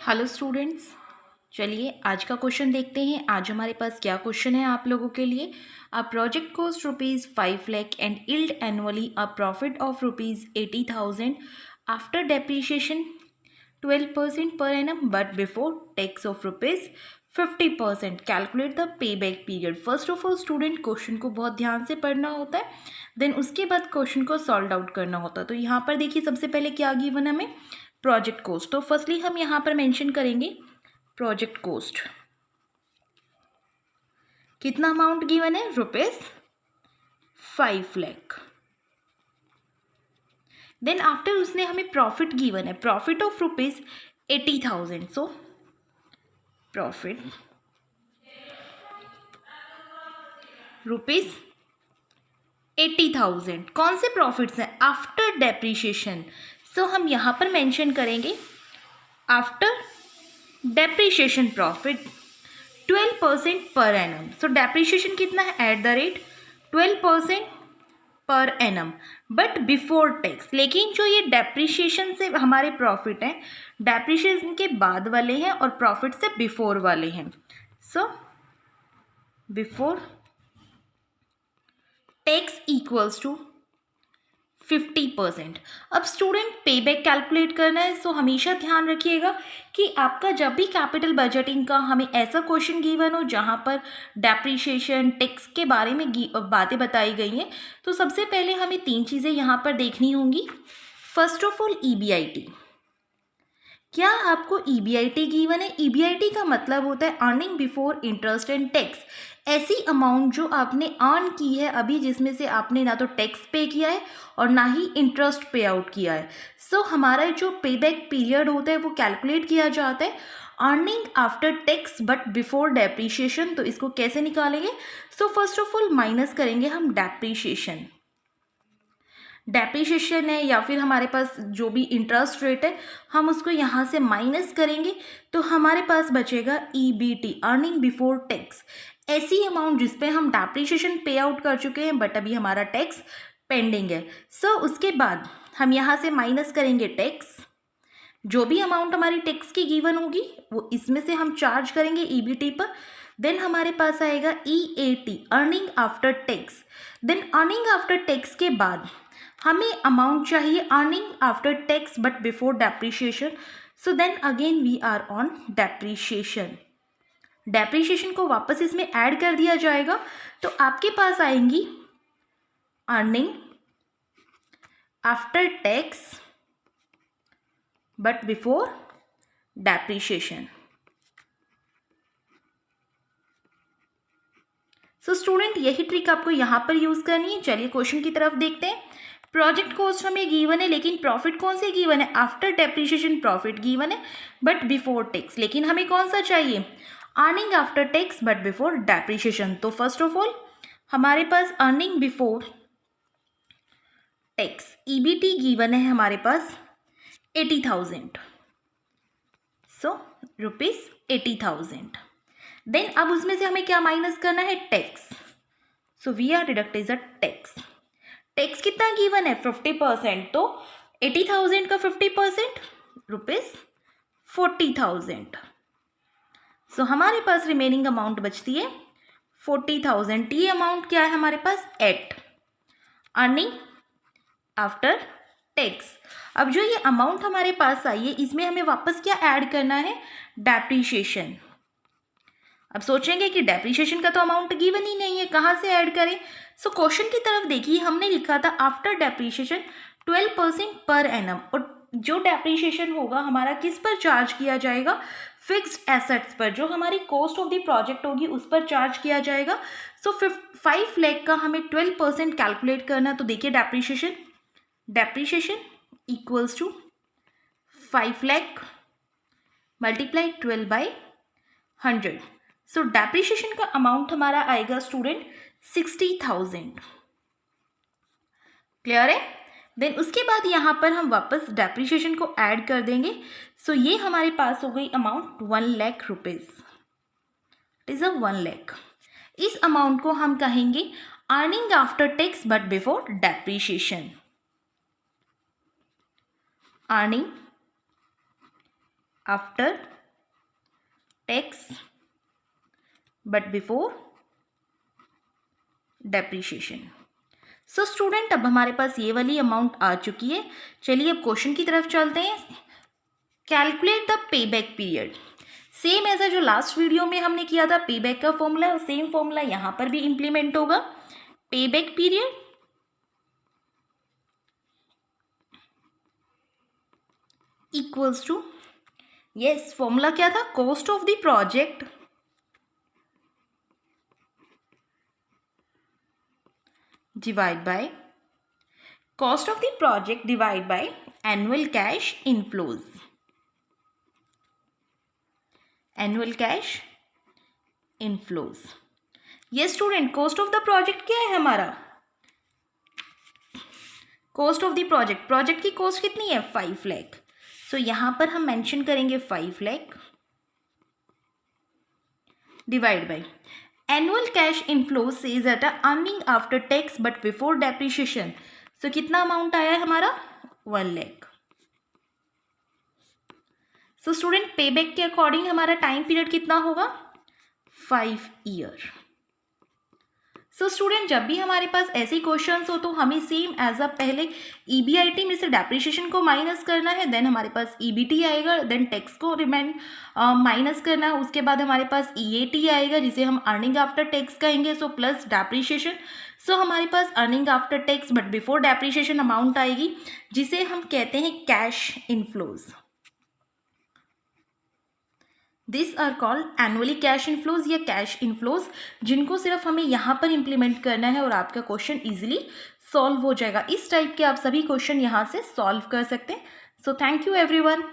Hello students, चलिए आज का क्वेश्चन देखते हैं। आज हमारे पास क्या क्वेश्चन है आप लोगों के लिए। A project cost ₹5 lakh and yield annually a profit of ₹80,000 after depreciation 12% per annum but before tax of ₹50%. Calculate the pay back period. First of all student question को बहुत ध्यान से पढ़ना होता है, देन उसके बाद क्वेश्चन को सॉल्व आउट करना होता है। तो यहाँ पर देखिए सबसे पहले क्या गिवन है हमें, प्रोजेक्ट कोस्ट। तो फर्स्टली हम यहाँ पर मेंशन करेंगे प्रोजेक्ट कोस्ट। कितना अमाउंट गिवन है, ₹5 लाख। देन आफ्टर उसने हमें प्रॉफिट गिवन है, प्रॉफिट ऑफ ₹80,000। So profit ₹80,000। कौन से प्रॉफिट्स हैं, आफ्टर डेप्रीशिएशन। सो हम यहाँ पर मेंशन करेंगे after depreciation profit 12% per annum. सो डेप्रीशिएशन कितना है, at the rate 12% per annum but before tax. लेकिन जो ये डेप्रीशिएशन से हमारे प्रॉफिट हैं, डेप्रीशिएशन के बाद वाले हैं और प्रॉफिट से बिफोर वाले हैं। So before tax equals to 50%। अब स्टूडेंट पे बैक कैलकुलेट करना है, सो हमेशा ध्यान रखिएगा कि आपका जब भी कैपिटल बजटिंग का हमें ऐसा क्वेश्चन गिवन हो जहाँ पर डेप्रीशिएशन टैक्स के बारे में बातें बताई गई हैं, तो सबसे पहले हमें 3 चीज़ें यहाँ पर देखनी होंगी। First of all EBIT। क्या आपको EBIT गिवन है? EBIT का मतलब होता है earning before interest and tax. ऐसी अमाउंट जो आपने अर्न की है अभी, जिसमें से आपने ना तो टैक्स पे किया है और ना ही इंटरेस्ट पे आउट किया है। सो हमारा जो पे बैक पीरियड होता है वो कैलकुलेट किया जाता है earning after tax but before depreciation. तो इसको कैसे निकालेंगे? So first of all minus करेंगे हम डेप्रीशिएशन। डेप्रीशिएशन है या फिर हमारे पास जो भी इंटरेस्ट रेट है, हम उसको यहाँ से माइनस करेंगे तो हमारे पास बचेगा EBT, अर्निंग बिफोर टैक्स। ऐसी अमाउंट जिस पे हम डेप्रीशिएशन पे आउट कर चुके हैं बट अभी हमारा टैक्स पेंडिंग है। सो उसके बाद हम यहाँ से माइनस करेंगे टैक्स। जो भी अमाउंट हमारी टैक्स की गिवन होगी वो इसमें से हम चार्ज करेंगे EBT पर। देन हमारे पास आएगा EAT, earning after tax. Then earning after tax के बाद हमें अमाउंट चाहिए earning after tax but before depreciation. So then again we are on depreciation. Depreciation को वापस इसमें ऐड कर दिया जाएगा तो आपके पास आएंगी earning after tax but before depreciation. So student यही ट्रिक आपको यहाँ पर यूज़ करनी है। चलिए क्वेश्चन की तरफ देखते हैं। प्रोजेक्ट कॉस्ट हमें गिवन है, लेकिन प्रॉफिट कौन से गिवन है, आफ्टर डेप्रीशिएशन प्रॉफिट गिवन है बट बिफोर टैक्स। लेकिन हमें कौन सा चाहिए, earning after tax but before depreciation. तो फर्स्ट ऑफ ऑल हमारे पास earning before tax EBT given है हमारे पास 80,000। सो ₹80,000। देन अब उसमें से हमें क्या माइनस करना है, tax. So we are deduct the tax. Tax कितना गिवन है, 50%। तो 80,000 का 50% ₹40,000। सो हमारे पास रिमेनिंग अमाउंट बचती है 40,000। ये अमाउंट क्या है हमारे पास, एट अर्निंग आफ्टर टैक्स। अब जो ये अमाउंट हमारे पास आई है इसमें हमें वापस क्या ऐड करना है, डेप्रीशिएशन। अब सोचेंगे कि डेप्रीशिएशन का तो अमाउंट गिवन ही नहीं है, कहाँ से ऐड करें। सो क्वेश्चन की तरफ देखिए, हमने लिखा था आफ्टर डेप्रीशिएशन 12% पर एनम। और जो डेप्रीशिएशन होगा हमारा किस पर चार्ज किया जाएगा, फिक्स्ड एसेट्स पर, जो हमारी कॉस्ट ऑफ द प्रोजेक्ट होगी उस पर चार्ज किया जाएगा। सो 5 लाख का हमें 12% कैलकुलेट करना। तो देखिए depreciation equals to 5 lakh multiply 12/100। So depreciation का अमाउंट हमारा आएगा स्टूडेंट 60,000। क्लियर है? देन उसके बाद यहाँ पर हम वापस डेप्रीशिएशन को ऐड कर देंगे। सो ये हमारे पास हो गई amount 1 lakh rupees. It is 1 lakh. इस अमाउंट को हम कहेंगे earning after tax but before depreciation. Earning after tax but before depreciation. So student, अब हमारे पास ये वाली अमाउंट आ चुकी है। चलिए अब क्वेश्चन की तरफ चलते हैं। Calculate the pay back period. Same ऐसा जो लास्ट वीडियो में हमने किया था पे बैक का फॉर्मूला, और सेम फॉर्मूला यहाँ पर भी इम्प्लीमेंट होगा। Pay back period equals to, yes formula क्या था, cost of the project divide by cost of the project divide by annual cash inflows. Annual cash inflows. ये student cost of the project क्या है हमारा, cost of the project की cost कितनी है 5 लाख। सो यहां पर हम मेंशन करेंगे 5 lakh divide by annual cash inflows says that earning after tax but before depreciation. So कितना अमाउंट आया है हमारा 1 lakh. So student pay back के अकॉर्डिंग हमारा टाइम पीरियड कितना होगा 5 ईयर। सो स्टूडेंट, जब भी हमारे पास ऐसे क्वेश्चंस हो तो हमें सेम एज अ पहले ईबीआईटी में से डेप्रिसिएशन को माइनस करना है, देन हमारे पास ईबीटी आएगा, देन टैक्स को माइनस करना है, उसके बाद हमारे पास ईएटी आएगा जिसे हम अर्निंग आफ्टर टैक्स कहेंगे, सो प्लस डेप्रिसिएशन। सो हमारे पास earning after tax but before depreciation amount आएगी जिसे हम कहते हैं cash inflows. This are called annually cash inflows या कैश इनफ्लोज, जिनको सिर्फ हमें यहाँ पर इम्प्लीमेंट करना है और आपका क्वेश्चन इजीली सॉल्व हो जाएगा। इस टाइप के आप सभी क्वेश्चन यहाँ से सॉल्व कर सकते हैं। So thank you everyone.